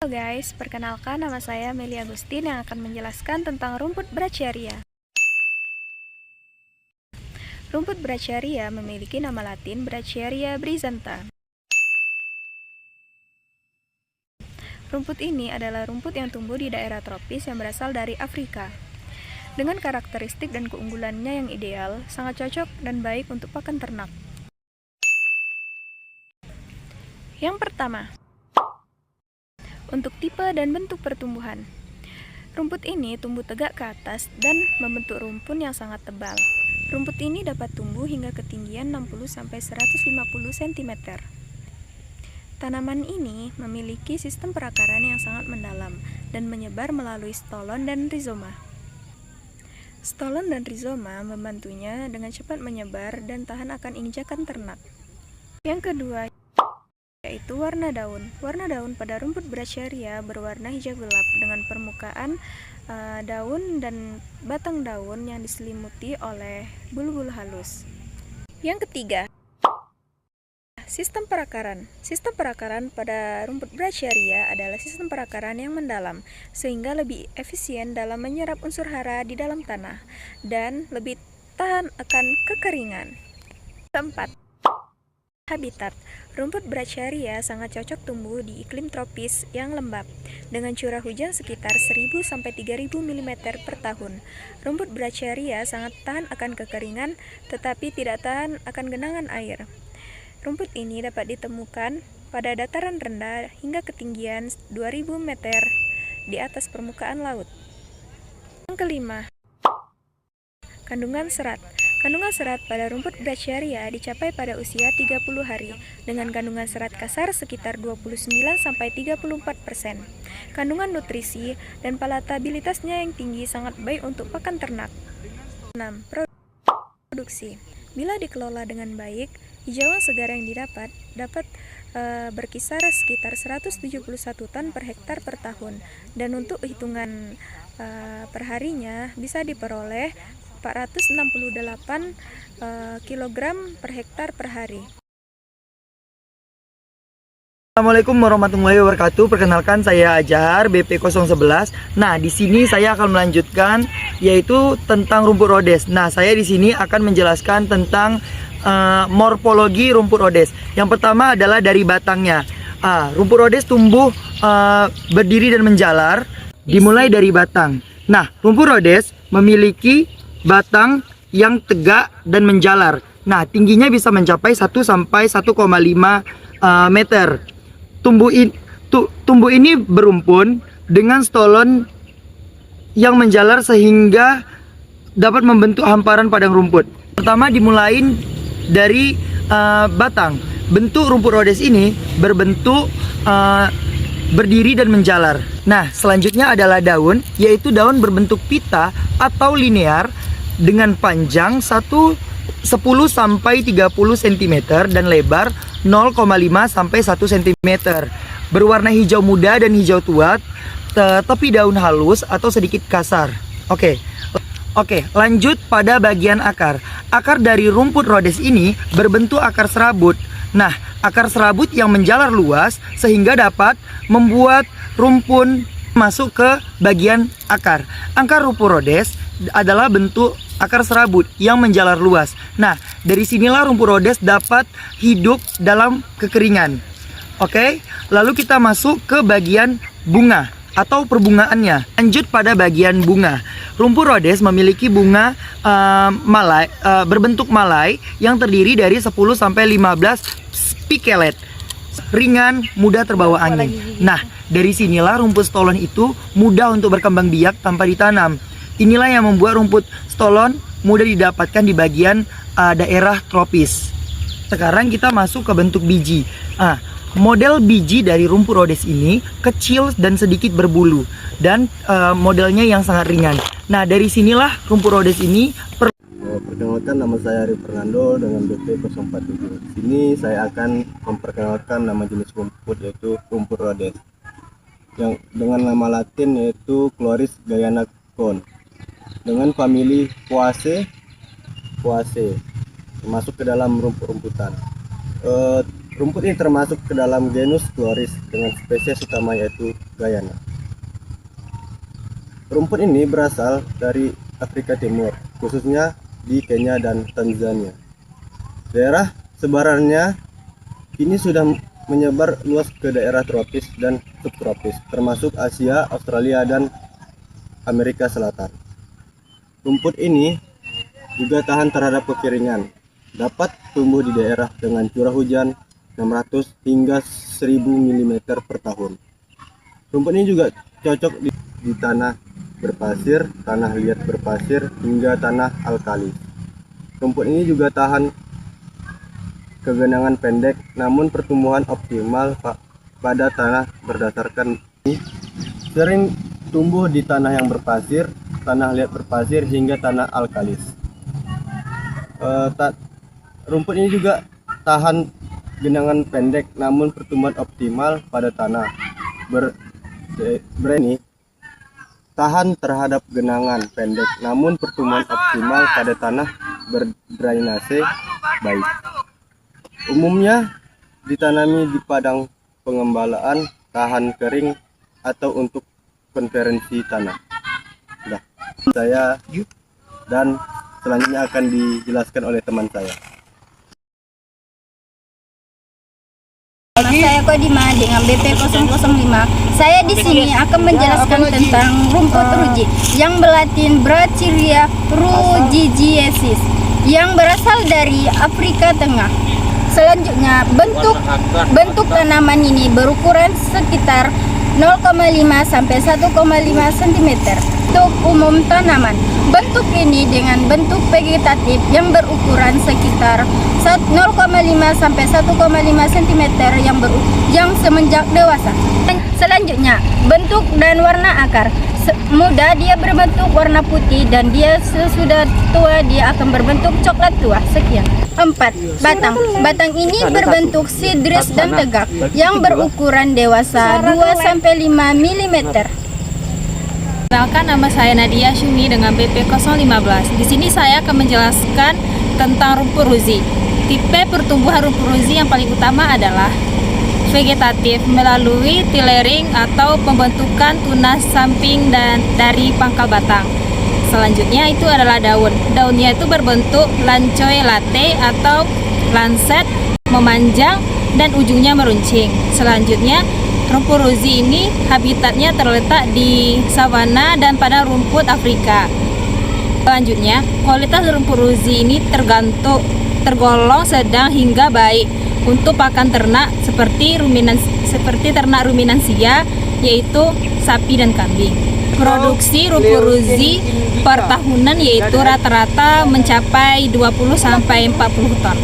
Halo guys, perkenalkan nama saya Meli Agustin yang akan menjelaskan tentang rumput Brachiaria. Rumput Brachiaria memiliki nama latin Brachiaria brizantha. Rumput ini adalah rumput yang tumbuh di daerah tropis yang berasal dari Afrika. Dengan karakteristik dan keunggulannya yang ideal, sangat cocok dan baik untuk pakan ternak. Yang pertama, untuk tipe dan bentuk pertumbuhan. Rumput ini tumbuh tegak ke atas dan membentuk rumpun yang sangat tebal. Rumput ini dapat tumbuh hingga ketinggian 60-150 cm. Tanaman ini memiliki sistem perakaran yang sangat mendalam dan menyebar melalui stolon dan rizoma. Stolon dan rizoma membantunya dengan cepat menyebar dan tahan akan injakan ternak. Yang kedua, yaitu warna daun. Warna daun pada rumput Brachiaria berwarna hijau gelap dengan permukaan daun dan batang daun yang diselimuti oleh bulu-bulu halus. Yang ketiga, sistem perakaran. Sistem perakaran pada rumput Brachiaria adalah sistem perakaran yang mendalam, sehingga lebih efisien dalam menyerap unsur hara di dalam tanah dan lebih tahan akan kekeringan. Keempat, habitat. Rumput Brachiaria sangat cocok tumbuh di iklim tropis yang lembab dengan curah hujan sekitar 1000-3000 mm per tahun. Rumput Brachiaria sangat tahan akan kekeringan tetapi tidak tahan akan genangan air. Rumput ini dapat ditemukan pada dataran rendah hingga ketinggian 2000 meter di atas permukaan laut. Yang kelima, kandungan serat. Kandungan serat pada rumput Brachiaria dicapai pada usia 30 hari dengan kandungan serat kasar sekitar 29-34%. Kandungan nutrisi dan palatabilitasnya yang tinggi sangat baik untuk pakan ternak. 6. Produksi. Bila dikelola dengan baik, hijauan segar yang dapat berkisar sekitar 171 ton per hektar per tahun, dan untuk hitungan perharinya bisa diperoleh 468 kg per hektar per hari. Assalamualaikum warahmatullahi wabarakatuh. Perkenalkan, saya Ajar BP 011. Nah, di sini saya akan melanjutkan yaitu tentang rumput Rhodes. Nah, saya di sini akan menjelaskan tentang morfologi rumput Rhodes. Yang pertama adalah dari batangnya. Rumput Rhodes tumbuh berdiri dan menjalar dimulai dari batang. Nah, rumput Rhodes memiliki batang yang tegak dan menjalar. Nah, tingginya bisa mencapai 1-1,5 meter. Tumbuh ini berumpun dengan stolon yang menjalar sehingga dapat membentuk hamparan padang rumput. Pertama dimulai dari batang. Bentuk rumput Rhodes ini berbentuk berdiri dan menjalar. Nah, selanjutnya adalah daun, yaitu daun berbentuk pita atau linear dengan panjang 10-30 cm dan lebar 0,5 sampai 1 cm. Berwarna hijau muda dan hijau tua, tepi daun halus atau sedikit kasar. Oke, lanjut pada bagian akar. Akar dari rumput Rhodes ini berbentuk akar serabut. Nah, akar serabut yang menjalar luas sehingga dapat membuat rumpun masuk ke bagian akar. Akar rumput Rhodes adalah bentuk akar serabut yang menjalar luas. Nah, dari sinilah rumput Rhodes dapat hidup dalam kekeringan. Oke, lalu kita masuk ke bagian bunga atau perbungaannya. Lanjut pada bagian bunga. Rumput Rhodes memiliki bunga berbentuk malai yang terdiri dari 10-15 spikelet. Ringan, mudah terbawa angin. Nah, dari sinilah rumput stolon itu mudah untuk berkembang biak tanpa ditanam. Inilah yang membuat rumput stolon mudah didapatkan di bagian daerah tropis. Sekarang kita masuk ke bentuk biji. Model biji dari rumput Rhodes ini kecil dan sedikit berbulu, dan modelnya yang sangat ringan. Nah, dari sinilah rumput Rhodes ini perkenalkan, nama saya Ari Fernando dengan BP 047. Di sini saya akan memperkenalkan nama jenis rumput, yaitu rumput Rhodes yang dengan nama latin yaitu Chloris gayana Kohn, dengan famili Poaceae, masuk ke dalam rumput-rumputan. Rumput ini termasuk ke dalam genus Chloris dengan spesies utama yaitu Gayana. Rumput ini berasal dari Afrika Timur, khususnya di Kenya dan Tanzania. Daerah sebarannya kini sudah menyebar luas ke daerah tropis dan subtropis, termasuk Asia, Australia, dan Amerika Selatan. Rumput ini juga tahan terhadap kekeringan, dapat tumbuh di daerah dengan curah hujan 600 hingga 1000 mm per tahun. Rumput ini juga cocok di tanah berpasir, tanah liat berpasir, hingga tanah alkali. Rumput ini juga tahan kegenangan pendek, namun pertumbuhan optimal pada tanah berdasarkan ini sering tumbuh di tanah yang berpasir, tanah liat berpasir, hingga tanah alkalis. Rumput ini juga tahan genangan pendek, namun pertumbuhan optimal pada tanah berani tahan terhadap genangan pendek, namun pertumbuhan optimal pada tanah berdrainase baik. Umumnya ditanami di padang pengembalaan, tahan kering, atau untuk konferensi tanah. Nah, saya dan selanjutnya akan dijelaskan oleh teman saya. Saya Kodima dengan BP 005. Saya di sini akan menjelaskan tentang rumput ruji yang berlatin Brachyria rujigiensis yang berasal dari Afrika Tengah. Selanjutnya, bentuk tanaman ini berukuran sekitar 0,5 sampai 1,5 cm. Untuk umum tanaman, bentuk ini dengan bentuk vegetatif yang berukuran sekitar 0,5 sampai 1,5 cm yang semenjak dewasa. Selanjutnya, bentuk dan warna akar. Muda dia berbentuk warna putih, dan dia sesudah tua dia akan berbentuk coklat tua. Sekian. 4. Batang. Batang ini berbentuk sidris dan tegak yang berukuran dewasa 2 sampai 5 mm. Perkenalkan, nama saya Nadia Syumi dengan BP 015. Di sini saya akan menjelaskan tentang rumput ruzi. Tipe pertumbuhan rumput ruzi yang paling utama adalah vegetatif melalui tillering atau pembentukan tunas samping dan dari pangkal batang. Selanjutnya itu adalah daun. Daunnya itu berbentuk lanceolate atau lancet, memanjang dan ujungnya meruncing. Selanjutnya, rumput ruzi ini habitatnya terletak di savana dan padang rumput Afrika. Selanjutnya, kualitas rumput ruzi ini tergolong sedang hingga baik untuk pakan ternak seperti ternak ruminansia, yaitu sapi dan kambing. Produksi rumput ruzi per tahunan yaitu rata-rata mencapai 20 sampai 40 ton.